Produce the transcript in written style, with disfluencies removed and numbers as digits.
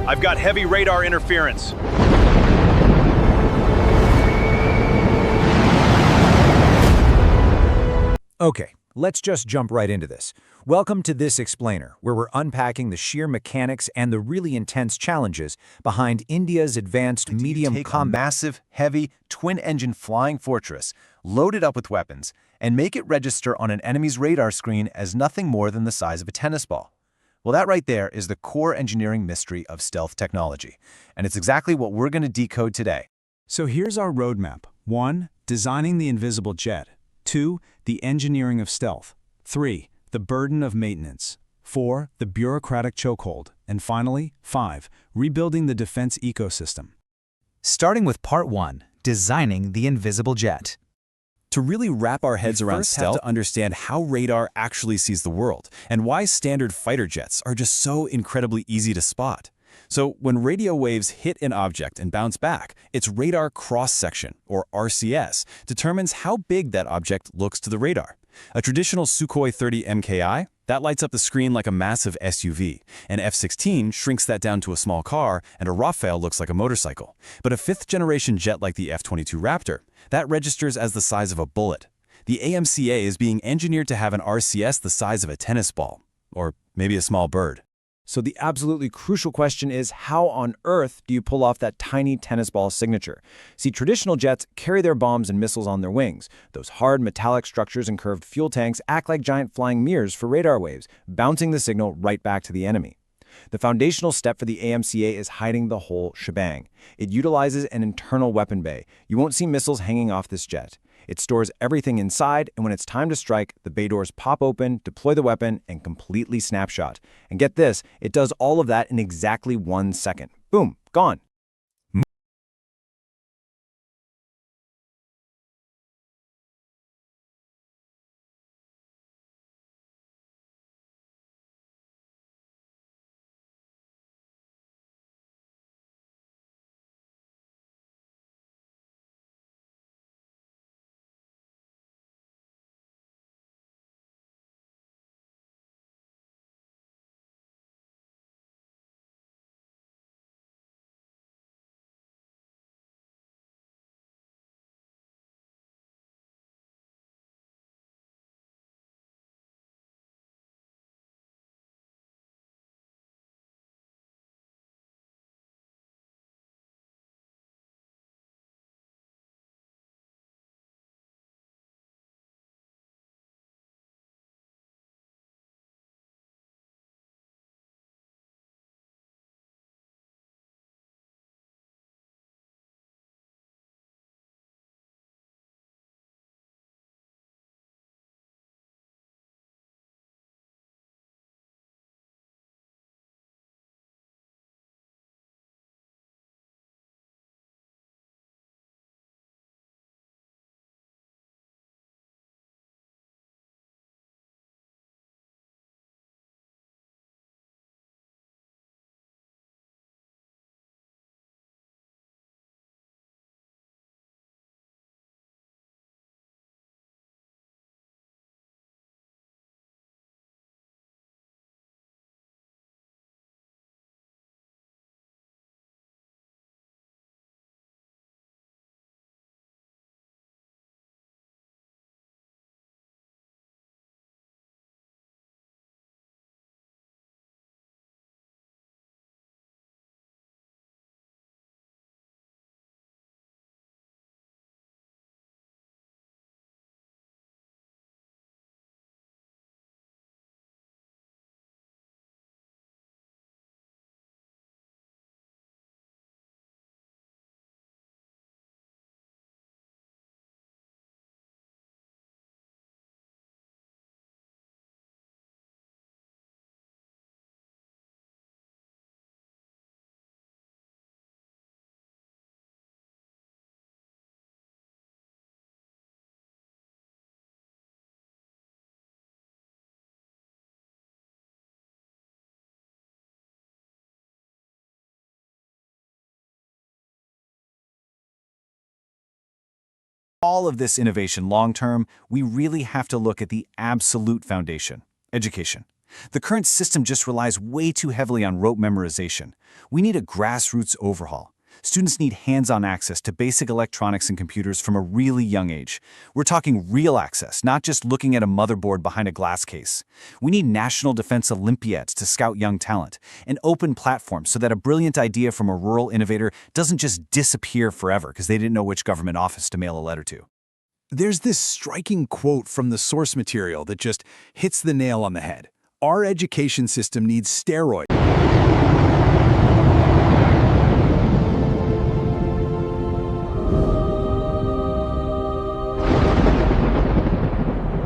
I've got heavy radar interference. Okay, let's just jump right into this. Welcome to This Explainer, where we're unpacking the sheer mechanics and the really intense challenges behind India's advanced medium Take a combat. massive, heavy, twin-engine flying fortress, load it up with weapons, and make it register on an enemy's radar screen as nothing more than the size of a tennis ball. Well, that right there is the core engineering mystery of stealth technology, and it's exactly what we're going to decode today. So here's our roadmap. 1. Designing the invisible jet. 2. The engineering of stealth. 3. The burden of maintenance. 4. The bureaucratic chokehold. And finally, 5. Rebuilding the defense ecosystem. Starting with Part 1, Designing the Invisible Jet. To really wrap our heads around first have stealth, to to understand how radar actually sees the world, and why standard fighter jets are just so incredibly easy to spot. So when radio waves hit an object and bounce back, its radar cross-section, or RCS, determines how big that object looks to the radar. A traditional Sukhoi 30 MKI, that lights up the screen like a massive SUV. An F-16 shrinks that down to a small car, and a Rafale looks like a motorcycle. But a fifth-generation jet like the F-22 Raptor, that registers as the size of a bullet. The AMCA is being engineered to have an RCS the size of a tennis ball, or maybe a small bird. So the absolutely crucial question is, how on earth do you pull off that tiny tennis ball signature? See, traditional jets carry their bombs and missiles on their wings. Those hard metallic structures and curved fuel tanks act like giant flying mirrors for radar waves, bouncing the signal right back to the enemy. The foundational step for the AMCA is hiding the whole shebang. It utilizes an internal weapon bay. You won't see missiles hanging off this jet. It stores everything inside, and when it's time to strike, the bay doors pop open, deploy the weapon, and completely snapshot. And get this, it does all of that in exactly 1 second. Boom, gone. All of this innovation long-term, we really have to look at the absolute foundation: education. The current system just relies way too heavily on rote memorization. We need a grassroots overhaul. Students need hands-on access to basic electronics and computers from a really young age. We're talking real access, not just looking at a motherboard behind a glass case. We need National Defense Olympiads to scout young talent, an open platform so that a brilliant idea from a rural innovator doesn't just disappear forever because they didn't know which government office to mail a letter to. There's this striking quote from the source material that just hits the nail on the head. Our education system needs steroids